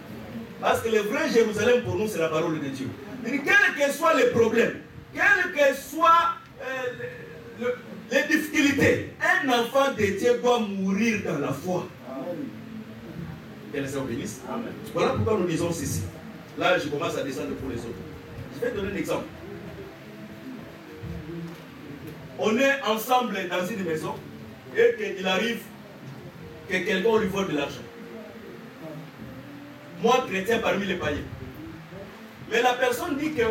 Parce que le vrai Jérusalem pour nous, c'est la parole de Dieu. Quels que soient les problèmes, quelles que soient les difficultés, un enfant de Dieu doit mourir dans la foi. Que les gens bénissent. Voilà pourquoi nous disons ceci. Là, je commence à descendre pour les autres. Je vais donner un exemple. On est ensemble dans une maison et qu'il arrive que quelqu'un lui vole de l'argent. Moi, chrétien parmi les païens. Mais la personne dit que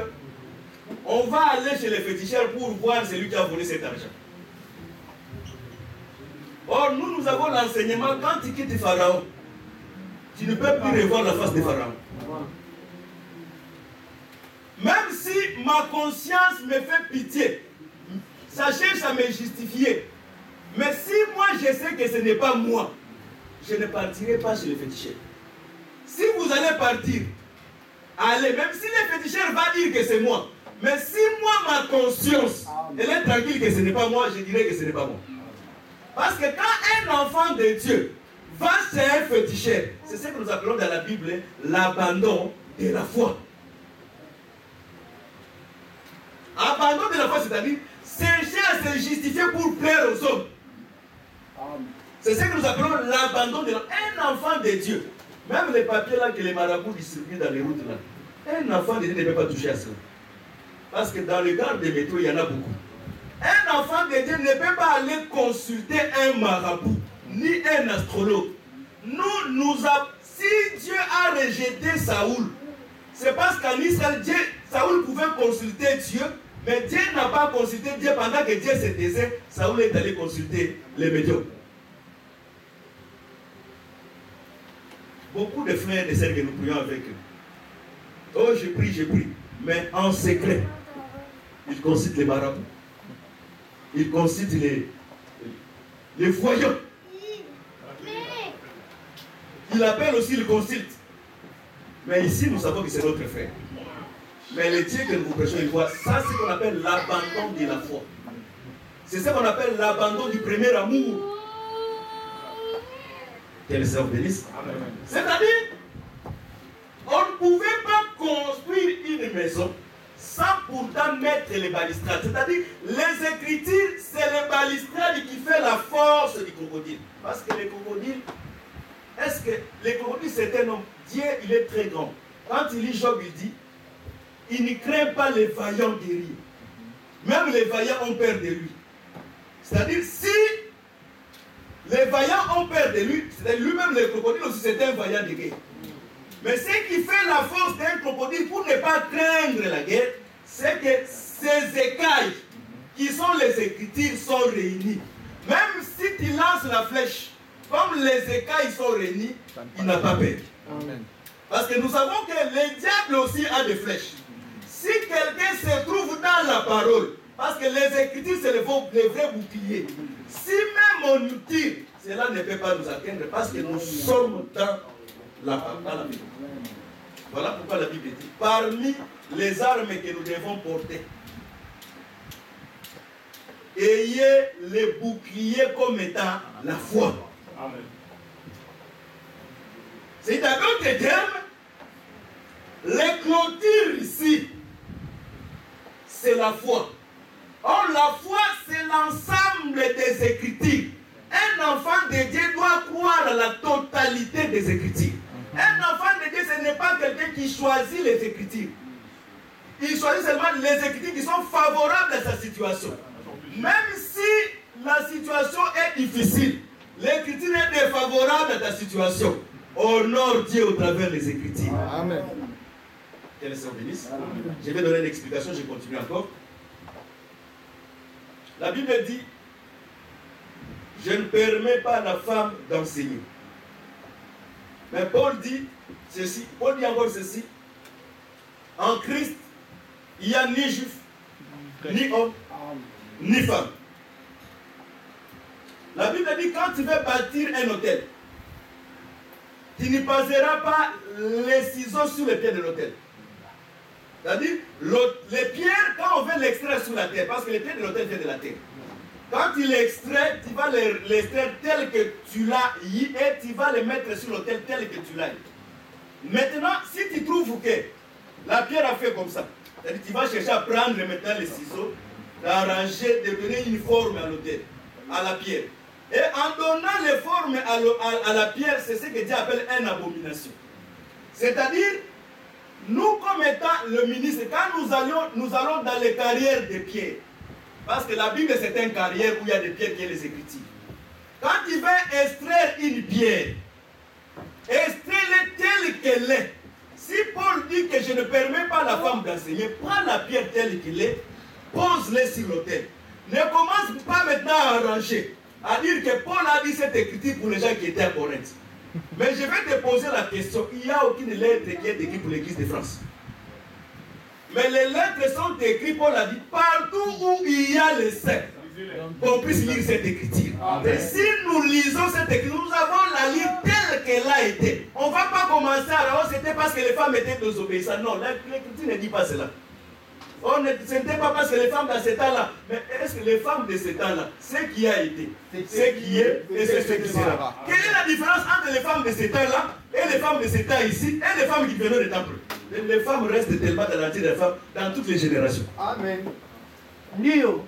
on va aller chez les féticheurs pour voir celui qui a volé cet argent. Or, nous avons l'enseignement, quand tu quittes Pharaon, tu ne peux plus revoir la face de Pharaon. Même si ma conscience me fait pitié, ça cherche à me justifier. Mais si moi je sais que ce n'est pas moi, je ne partirai pas chez les féticheurs. Si vous allez partir, allez, même si les féticheurs vont dire que c'est moi, mais si moi ma conscience, elle est tranquille que ce n'est pas moi, je dirais que ce n'est pas moi. Parce que quand un enfant de Dieu va chez un féticheur, c'est ce que nous appelons dans la Bible l'abandon de la foi. Abandon de la foi, c'est-à-dire chercher à se justifier pour plaire aux hommes. C'est ce que nous appelons l'abandon de la foi. Un enfant de Dieu, même les papiers là que les marabouts distribuent dans les routes là, un enfant de Dieu ne peut pas toucher à cela. Parce que dans le garde des métros, il y en a beaucoup. Un enfant de Dieu ne peut pas aller consulter un marabout, ni un astrologue. Si Dieu a rejeté Saoul, c'est parce qu'en Israël, Saoul pouvait consulter Dieu, mais Dieu n'a pas consulté Dieu pendant que Dieu se taisait. Saoul est allé consulter les médiums. Beaucoup de frères et de sœurs que nous prions avec eux. Oh, je prie, mais en secret, ils consultent les marabouts. Ils consultent les voyants. Il appelle aussi, il consulte. Mais ici, nous savons que c'est notre frère. Mais les dieux que nous prêchons, ils voient, ça c'est ce qu'on appelle l'abandon de la foi. C'est ce qu'on appelle l'abandon du premier amour. Qu'elle se bénisse. C'est-à-dire, on ne pouvait pas construire une maison sans pourtant mettre les balustrades. C'est-à-dire, les Écritures, c'est les balustrades qui fait la force du crocodile. Parce que les crocodiles, est-ce que les crocodiles c'est un homme? Dieu, il est très grand. Quand il lit Job, il dit, il ne craint pas les vaillants guerriers. Même les vaillants ont peur de lui. C'est-à-dire, si les vaillants ont peur de lui, c'est-à-dire lui-même, le crocodile aussi, c'est un vaillant de guerre. Mais ce qui fait la force d'un crocodile pour ne pas craindre la guerre, c'est que ces écailles, qui sont les Écritures, sont réunies. Même si tu lances la flèche, comme les écailles sont réunies, il n'a pas peur. Amen. Parce que nous savons que le diable aussi a des flèches. Si quelqu'un se trouve dans la parole, parce que les Écritures, c'est les vrais boucliers. Si même on nous tire, cela ne peut pas nous atteindre parce que nous sommes dans la Bible. Voilà pourquoi la Bible dit, parmi les armes que nous devons porter, ayez les boucliers comme étant la foi. Amen. C'est à d'autres termes, les clôtures ici, c'est la foi. Or, la foi, c'est l'ensemble des Écritures. Un enfant de Dieu doit croire à la totalité des Écritures. Un enfant de Dieu, ce n'est pas quelqu'un qui choisit les Écritures. Il choisit seulement les Écritures qui sont favorables à sa situation. Même si la situation est difficile, l'Écriture est défavorable à ta situation. Honore Dieu au travers des Écritures. Amen. Qu'elle se bénisse. Je vais donner une explication, je continue encore. La Bible dit, je ne permets pas à la femme d'enseigner. Mais Paul dit ceci, Paul dit encore ceci, en Christ, il n'y a ni juif, ni homme, ni femme. La Bible dit, quand tu veux bâtir un hôtel, tu ne poseras pas les ciseaux sur les pieds de l'hôtel. C'est-à-dire, les pierres, quand on veut l'extraire sous la terre, parce que les pierres de l'autel viennent de la terre, quand tu l'extrais, tu vas l'extraire tel que tu l'as et tu vas les mettre sur l'autel tel que tu l'as. Maintenant, si tu trouves que la pierre a fait comme ça, c'est-à-dire tu vas chercher à prendre maintenant les ciseaux, d'arranger, de donner une forme à l'autel, à la pierre. Et en donnant les formes à la pierre, c'est ce que Dieu appelle une abomination. C'est-à-dire, nous comme étant le ministre, quand nous allons dans les carrières des pierres, parce que la Bible c'est une carrière où il y a des pierres qui sont les Écritures. Quand tu veux extraire une pierre, extrais-la telle qu'elle est. Si Paul dit que je ne permets pas à la femme d'enseigner, prends la pierre telle qu'elle est, pose-la sur l'autel. Ne commence pas maintenant à arranger, à dire que Paul a dit cette écriture pour les gens qui étaient à Corinthe. Mais je vais te poser la question, il n'y a aucune lettre qui est écrite pour l'Église de France. Mais les lettres sont écrites, Paul a dit, partout où il y a les saints, qu'on puisse lire cette écriture. Et si nous lisons cette écriture, nous avons la lire telle qu'elle a été. On ne va pas commencer à dire, c'était parce que les femmes étaient désobéissantes. Non, l'écriture ne dit pas cela. Ce n'était pas parce que les femmes dans ce temps-là, mais est-ce que les femmes de ce temps-là, ce qui a été, ce qui est et c'est ce qui sera. Quelle est la différence entre les femmes de ce temps-là et les femmes de ce temps ici et les femmes qui venaient des temples? Les femmes restent tellement dans l'antique des femmes dans toutes les générations. Amen. Ndio.